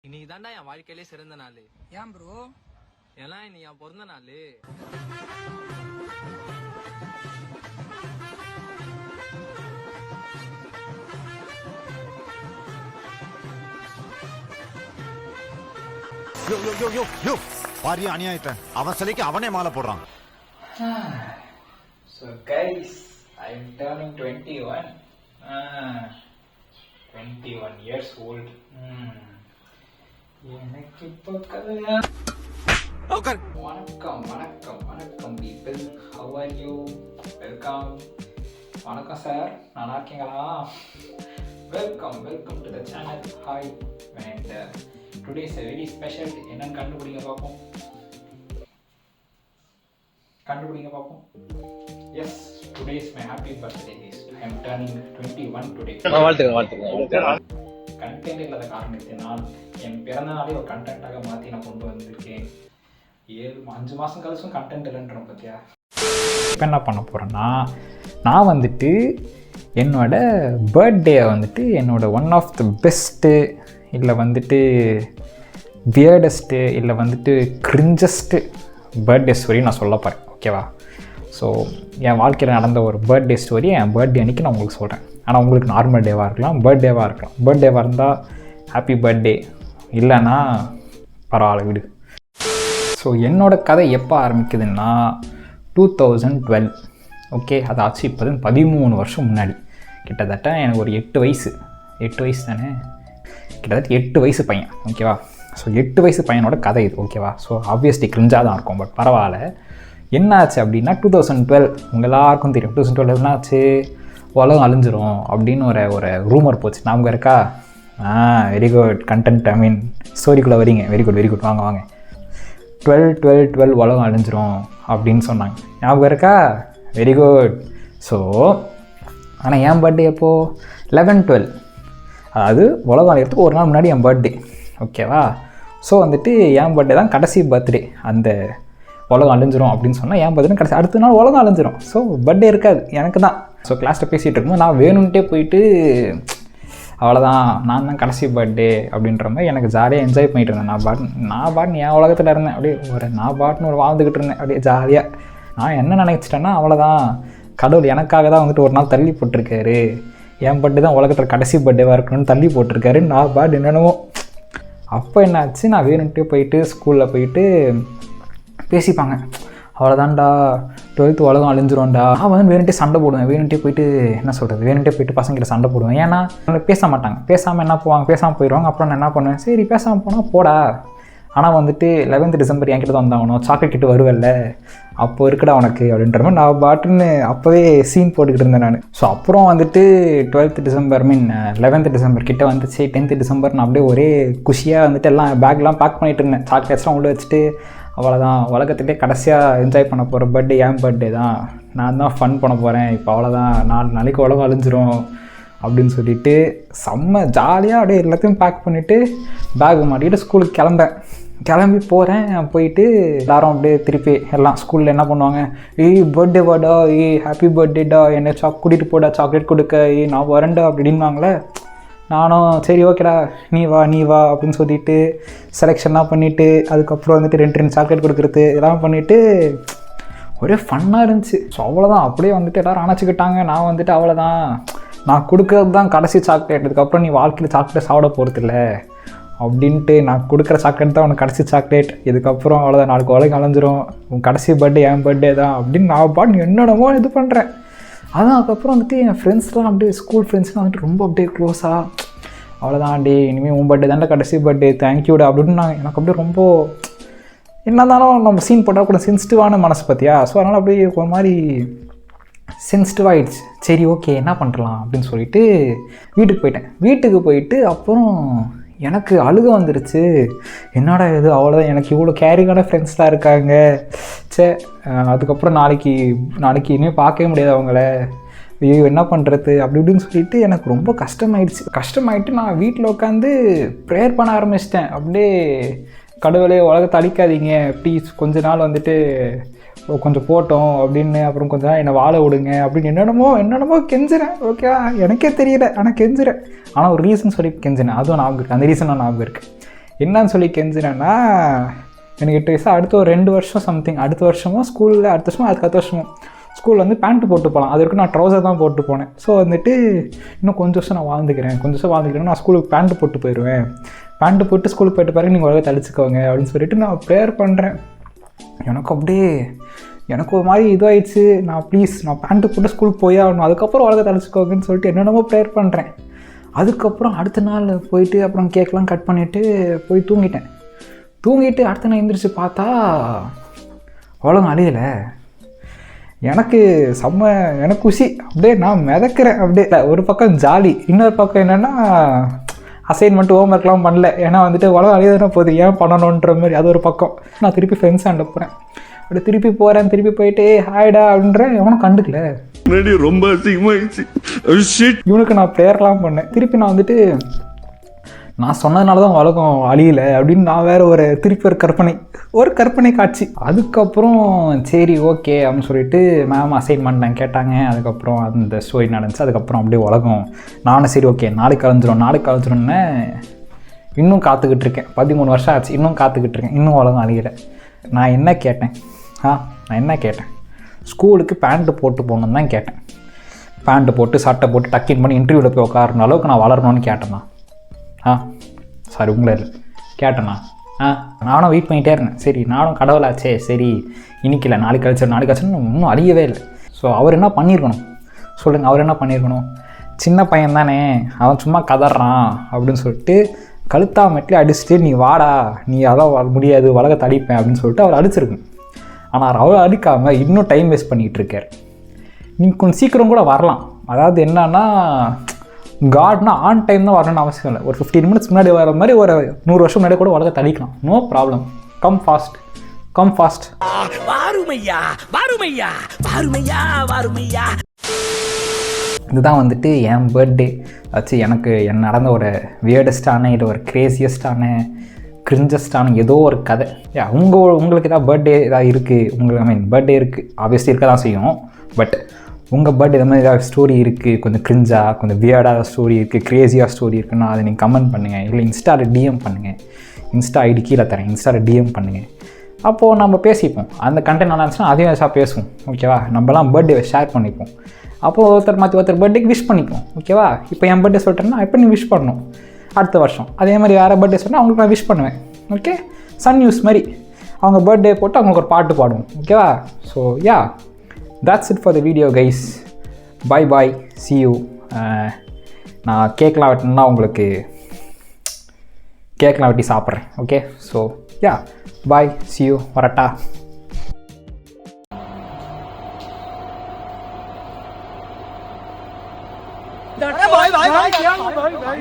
இன்னைக்கு தாண்டா என் வாழ்க்கையிலே சிறந்த நாள். ஏன் ப்ரோ? ஏன்னா இன்னைக்கு என் பிறந்த நாள். பாரியா அநியாயத்தை அவன் சிலைக்கு அவனே மாலை போடுறான். So guys, I'm turning 21. 21 years old. எனக்கு இப்போ வணக்கம் வணக்கம் வணக்கம் people. How are you? Welcome. வணக்கம் சார், நல்லா இருக்கீங்களா? Welcome welcome to the channel. Hi. And today is a very special. என்னன்னு கண்டுபிடிங்க பார்ப்போம். Yes, today is my happy birthday. I am turning 21 today. வாழ்த்துக்கள். கண்டென்ட் இல்லாத காரணத்தினால் என் பிறந்த நாளே ஒரு கண்டென்ட்டாக மாற்றி நான் கொண்டு வந்திருக்கேன். 5 மாதம் கழிச்சும் கண்டென்ட் இல்லைன்றோம் பார்த்தியா. இப்போ என்ன பண்ண போகிறேன்னா, நான் வந்துட்டு என்னோட பர்த்டே வந்துட்டு என்னோட ஒன் ஆஃப் த பெஸ்ட்டு இல்லை வந்துட்டு வியர்டஸ்ட்டு இல்லை வந்துட்டு கிரிஞ்சஸ்ட்டு பர்த்டே ஸ்டோரி நான் சொல்ல போகிறேன். ஓகேவா? ஸோ என் வாழ்க்கையில் நடந்த ஒரு பர்த்டே ஸ்டோரி என் பர்த்டே அன்றைக்கி நான் உங்களுக்கு சொல்கிறேன். ஆனால் உங்களுக்கு நார்மல் டேவாக இருக்கலாம், பர்த்டேவாக இருக்கலாம். பர்த்டேவாக இருந்தால் ஹாப்பி பர்த்டே, இல்லைன்னா பரவாயில்ல விடு. ஸோ என்னோடய கதை எப்போ ஆரம்பிக்குதுன்னா 2012. ஓகே, அதாச்சு இப்போ 13 வருஷம் முன்னாடி. கிட்டத்தட்ட எனக்கு ஒரு 8 வயசு தானே, கிட்டத்தட்ட 8 வயசு பையன். ஓகேவா? ஸோ 8 வயசு பையனோட கதை இது. ஓகேவா? ஸோ ஆப்வியஸ்லி கிரிஞ்சாக தான் இருக்கும், பட் பரவாயில்ல. என்ன ஆச்சு அப்படின்னா 2012 உங்கள் எல்லாருக்கும் தெரியும். 2012 என்னாச்சு, உலகம் அழிஞ்சிரும் அப்படின்னு ஒரு ரூமர் போச்சு. ஞாபகம் இருக்கா? Very good content. I mean ஸ்டோரிக்குள்ளே வரீங்க. வெரி குட் வாங்க. 12 உலகம் அழிஞ்சிரும் அப்படின்னு சொன்னாங்க. ஞாபகம் இருக்கா? Very good. ஸோ ஆனால் என் பர்த்டே எப்போது? 11/12, அதாவது உலகம் அழிகிறதுக்கு ஒரு நாள் முன்னாடி என் பர்த்டே. ஓகேவா? ஸோ வந்துட்டு என் பர்த்டே தான் கடைசி பர்த்டே. அந்த உலகம் அழிஞ்சிரும் அப்படின்னு சொன்னால் என் பர்த்டே கடைசி, அடுத்த நாள் உலகம் அழிஞ்சிரும். ஸோ பர்த்டே இருக்காது எனக்கு தான். ஸோ கிளாஸில் பேசிகிட்டு இருக்கும்போது நான் வேணும்ன்ட்டே போயிட்டு அவ்வளோதான், நான் தான் கடைசி பர்த்டே அப்படின்ற மாதிரி எனக்கு ஜாலியாக என்ஜாய் பண்ணிகிட்டு இருந்தேன். நான் பாட்டுன்னு என் உலகத்தில் இருந்தேன். அப்படியே நான் பாட்டுன்னு வாழ்ந்துக்கிட்டு இருந்தேன் அப்படியே ஜாலியாக. நான் என்ன நினச்சிட்டேன்னா, அவ்வளோதான், கடவுள் எனக்காக தான் வந்துட்டு ஒரு நாள் தள்ளி போட்டிருக்காரு, என் பர்த்டே தான் உலகத்தில் கடைசி பர்த்டேவாக இருக்கணும்னு தள்ளி போட்டிருக்காரு. நான் பாட்டு என்னென்னமோ. அப்போ என்னாச்சு, நான் வேணும்ட்டே போயிட்டு ஸ்கூலில் போயிட்டு பேசிப்பாங்க, அவ்வளோதான்டா 12th உலகம் அழிஞ்சிரும்டா. நான் வந்து வேணுன்ட்டே சண்டை போடுவேன். வேணுன்ட்டே போயிட்டு என்ன சொல்கிறது, வேணுன்ட்டே போயிட்டு பசங்கிட்ட சண்டை போடுவேன். ஏன்னா பேச மாட்டாங்க, பேசாமல் என்ன போவாங்க, பேசாமல் போயிடுவாங்க. அப்புறம் நான் என்ன பண்ணுவேன், சரி பேசாமல் போனால் போடா. ஆனால் வந்துட்டு 11th டிசம்பர் என்கிட்ட தான் வந்தாகணும், சாக்லேட் கிட்ட வருவல்ல, அப்போ இருக்குடா உனக்கு அப்படின்ற மாதிரி நான் பாட்டுன்னு அப்போவே சீன் போட்டுக்கிட்டு இருந்தேன் நான். ஸோ அப்புறம் வந்துட்டு 12th டிசம்பர் 11th டிசம்பர் கிட்டே வந்துச்சு. 10th டிசம்பர் நான் அப்படியே ஒரே குஷியாக வந்துட்டு எல்லாம் பேக்லாம் பேக் பண்ணிகிட்டு இருந்தேன். சாக்லேட்ஸ்லாம் உள்ள வச்சுட்டு அவ்வளோதான், உலகத்துலேயே கடைசியாக என்ஜாய் பண்ண போகிற பர்த்டே என் பர்த்டே தான், நான் தான் ஃபன் பண்ண போகிறேன், இப்போ அவ்வளோதான், 4 நாளைக்கு உலகம் அழிஞ்சிரும் அப்படின்னு சொல்லிவிட்டு செம்ம ஜாலியாக அப்படியே எல்லாத்தையும் பேக் பண்ணிவிட்டு பேக் மாட்டிக்கிட்டு ஸ்கூலுக்கு கிளம்பி போகிறேன். போயிட்டு எல்லாரும் அப்படியே திருப்பி எல்லாம் ஸ்கூலில் என்ன பண்ணுவாங்க, பர்த்டே வாடா, ஹாப்பி பர்த்டேடா, என்னை கூட்டிகிட்டு போடா, சாக்லேட் கொடுக்க, நான் வரேன்டா அப்படின்வாங்களே. நானும் சரி ஓகேடா நீ வா அப்படின்னு சொல்லிட்டு செலெக்ஷன்லாம் பண்ணிவிட்டு அதுக்கப்புறம் வந்துட்டு 2 சாக்லேட் கொடுக்குறது இதெல்லாம் பண்ணிவிட்டு ஒரே ஃபன்னாக இருந்துச்சு. ஸோ அவ்வளோதான், அப்படியே வந்துட்டு எல்லோரும் அணைச்சிக்கிட்டாங்க. நான் வந்துட்டு அவ்வளோதான், நான் கொடுக்குறது தான் கடைசி சாக்லேட், இதுக்கப்புறம் நீ வாழ்க்கையில் சாக்லேட் சாப்பிட போகிறதில்ல அப்படின்ட்டு, நான் கொடுக்குற சாக்லேட் தான் உனக்கு கடைசி சாக்லேட், இதுக்கப்புறம் அவ்வளோதான், நாளைக்கு உலகம் அலைஞ்சிரும், உன் கடைசி பர்த்டே என் பர்த்டே தான் அப்படின்னு நான் பாட்டு என்னென்னமோ இது பண்ணுறேன். அதான் அதுக்கப்புறம் வந்துட்டு என் ஃப்ரெண்ட்ஸ்லாம் அப்படியே ஸ்கூல் ஃப்ரெண்ட்ஸ்லாம் வந்துட்டு ரொம்ப அப்படியே க்ளோஸாக, அவ்வளோதான் டே இனிமேல் உன் பர்த்டே தாண்டா கடைசி பர்த்டே, தேங்க்யூடா அப்படின்னு எனக்கு அப்படியே ரொம்ப என்ன இருந்தாலும் நம்ம சீன் போட்டால் கூட சென்சிட்டிவான மனசு பார்த்தியா. ஸோ அதனால் அப்படியே ஒரு மாதிரி சென்சிட்டிவ் ஆகிடுச்சு. சரி ஓகே என்ன பண்ணுறலாம் அப்படின்னு சொல்லிட்டு வீட்டுக்கு போயிட்டு அப்புறம் எனக்கு அழுக வந்துருச்சு. என்னடா இது, அவ்வளோதான், எனக்கு இவ்வளோ கேரிங்கான ஃப்ரெண்ட்ஸ்லாம் இருக்காங்க, அதுக்கப்புறம் நாளைக்கு இனிமேல் பார்க்கவே முடியாது அவங்கள, ஐயோ என்ன பண்ணுறது அப்படி இப்படின்னு சொல்லிட்டு எனக்கு ரொம்ப கஷ்டமாயிட்டு நான் வீட்டில் உட்காந்து ப்ரேயர் பண்ண ஆரம்பிச்சிட்டேன். அப்படியே கடவுளே உலகத்தை அழிக்காதீங்க ப்ளீஸ், கொஞ்ச நாள் வந்துட்டு கொஞ்சம் போட்டோம் அப்படின்னு, அப்புறம் கொஞ்சம் நாள் என்னை வாழ விடுங்க அப்படின்னு என்னென்னமோ கெஞ்சுறேன். ஓகேவா? எனக்கே தெரியல, ஆனால் கெஞ்சுறேன். ஆனால் ஒரு ரீசன் சொல்லி கெஞ்சினேன், அதுவும் ஞாபகம் இருக்குது. அந்த ரீசன் நான் ஞாபகம் இருக்குது. என்னன்னு சொல்லி கெஞ்சினேன்னா, எனக்கு 8 வயசு, அடுத்த ஒரு 2 வருஷம் சம்திங், அடுத்த வருஷமும் ஸ்கூலில், அடுத்த வருஷமும் அதுக்கு அடுத்த வருஷமும் ஸ்கூலில் வந்து பேண்ட்டு போட்டு போகலாம். அது வரைக்கும் நான் ட்ரௌசர் தான் போட்டு போனேன். ஸோ வந்துட்டு இன்னும் கொஞ்சம் வருஷம் நான் வாழ்ந்துக்கிறேன், நான் ஸ்கூலுக்கு பேண்ட்டு போட்டு போயிடுவேன், பேண்ட்டு போட்டு ஸ்கூலுக்கு போயிட்டு பாருங்க, நீங்கள் உலகத்தை அழிச்சிக்கோங்க அப்படின்னு சொல்லிட்டு நான் ப்ரேயர் பண்ணுறேன். எனக்கு அப்படியே எனக்கு ஒரு மாதிரி இதுவாகிடுச்சு. நான் பேண்ட்டு போட்டு ஸ்கூலுக்கு போய் ஆகணும், அதுக்கப்புறம் உலகத்தை அழிச்சிக்கோங்கன்னு சொல்லிட்டு என்னென்னமோ ப்ரேயர் பண்ணுறேன். அதுக்கப்புறம் அடுத்த நாள் போயிட்டு அப்புறம் கேக்லாம் கட் பண்ணிவிட்டு போய் தூங்கிட்டு அடுத்த நாள் எழுந்திரிச்சு பார்த்தா உலகம் அழியலை. எனக்கு குஷி, அப்படியே நான் மிதக்கிறேன். அப்படியே ஒரு பக்கம் ஜாலி, இன்னொரு பக்கம் என்னென்னா அசைன்மெண்ட் ஹோம்ஒர்க்லாம் பண்ணல, ஏன்னா வந்துட்டு உலகம் அழியதானே போகுது, ஏன் பண்ணணுன்ற மாதிரி. அது ஒரு பக்கம். நான் திருப்பி ஃப்ரெண்ட்ஸ் ஹேண்ட போகிறேன். அப்படி திருப்பி போயிட்டு ஹாய்டா அப்படின்றேன். எவனும் கண்டுக்கல. ரொம்ப அசிங்கமாயிடுச்சு. இவனுக்கு நான் ப்ரேயர்லாம் பண்ணேன். திருப்பி நான் வந்துட்டு நான் சொன்னதுனால தான் உலகம் அழியலை அப்படின்னு நான் வேறு ஒரு கற்பனை காட்சி. அதுக்கப்புறம் சரி ஓகே அப்படின்னு சொல்லிட்டு மேம் அசைன்மெண்ட் கேட்டாங்க. அதுக்கப்புறம் அந்த ஸ்டோரி நடந்துச்சு. அதுக்கப்புறம் அப்படியே உலகம், நானும் சரி ஓகே நாளைக்கு கலைஞ்சிரும்னு இன்னும் காத்துக்கிட்டு இருக்கேன். 13 வருஷம் ஆச்சு, இன்னும் காத்துக்கிட்டு இருக்கேன், இன்னும் உலகம் அழியலை. நான் என்ன கேட்டேன்? ஸ்கூலுக்கு பேண்ட்டு போட்டு போகணுன்னு தான் கேட்டேன். பேண்ட்டு போட்டு சட்டை போட்டு டக்கின் பண்ணி இன்டர்வியூவில் போய் உட்காருன அளவுக்கு நான் வளரணும்னு கேட்டேண்ணா. சாரி உங்களே இல்லை கேட்டேண்ணா. நானும் வெயிட் பண்ணிகிட்டே இருந்தேன். சரி நானும் கடவுளாச்சே, சரி இன்னைக்கு இல்லை நாளைக்கு கழிச்சிடும் இன்னும் அழியவே இல்லை. ஸோ அவர் என்ன பண்ணியிருக்கணும் சொல்லுங்கள்? அவர் என்ன பண்ணியிருக்கணும்? சின்ன பையன் தானே, அவன் சும்மா கதறான் அப்படின்னு சொல்லிட்டு கழுத்தா மெட்டில் அடிச்சுட்டு நீ வாடா, நீ அதான் முடியாது உலகத்தை அடிப்பேன் அப்படின்னு சொல்லிட்டு அவர் அடிச்சிருக்கணும். ஆனால் அவர் அடிக்காமல் இன்னும் டைம் வேஸ்ட் பண்ணிகிட்டு இருக்கார். நீங்கள் கொஞ்சம் சீக்கிரம் கூட வரலாம். அதாவது என்னன்னா, காட்னா ஆன் டைம் தான் வரணும்னு அவசியம் இல்லை. ஒரு 15 மினிட்ஸ் முன்னாடி வர மாதிரி ஒரு 100 வருஷம் முன்னாடி கூட உலகத்தை அடிக்கலாம். No problem. Come fast. இதுதான் வந்துட்டு என் பர்த்டே ஆச்சு. எனக்கு நடந்த ஒரு வியர்டஸ்டான இல்லை ஒரு கிரேசியஸ்டான கிரிஞ்சஸ்டான ஏதோ ஒரு கதை. உங்களுக்கு ஏதாவது பர்த்டே ஏதாவது இருக்குது? பர்த்டே இருக்குது, ஆப்வியஸ்லி இருக்க தான் செய்யும். பட் உங்கள் பர்த்டே இந்த மாதிரி ஏதாவது ஸ்டோரி இருக்குது, கொஞ்சம் கிரிஞ்சாக, கொஞ்சம் வியர்டாக ஸ்டோரி இருக்குது, க்ரேஸியாக ஸ்டோரி இருக்குன்னா அதை நீங்கள் கமெண்ட் பண்ணுங்கள். இல்லை இன்ஸ்டாவில் டிஎம் பண்ணுங்கள். இன்ஸ்டா ஐடி கீழே தரேன், இன்ஸ்டாவில் டிஎம் பண்ணுங்கள். அப்போது நம்ம பேசிப்போம். அந்த கண்டென்ட் நல்லா இருந்துச்சுன்னா அதையும் வச்சா பேசுவோம். ஓகேவா? நம்மலாம் பர்த்டே ஷேர் பண்ணிப்போம். அப்போது ஒருத்தர் பர்த்டேக்கு விஷ் பண்ணிப்போம். ஓகேவா? இப்போ என் பர்த்டே சொல்லிட்டேன்னா இப்போ நீ விஷ் பண்ணணும் அடுத்த வருஷம். அதே மாதிரி வேறு பர்த்டே சொன்னால் அவங்களுக்கு நான் விஷ் பண்ணுவேன். ஓகே, சன் நியூஸ் மாதிரி அவங்க பர்த்டே போட்டு அவங்களுக்கு ஒரு பாட்டு பாடுவோம். ஓகேவா? So yeah, that's it for the video guys. Bye, see you. நான் கேக்லாம் வெட்டினா உங்களுக்கு கேக்லாம் வெட்டி சாப்பிட்றேன். Okay, so yeah, bye, see you, வரட்டா. भाई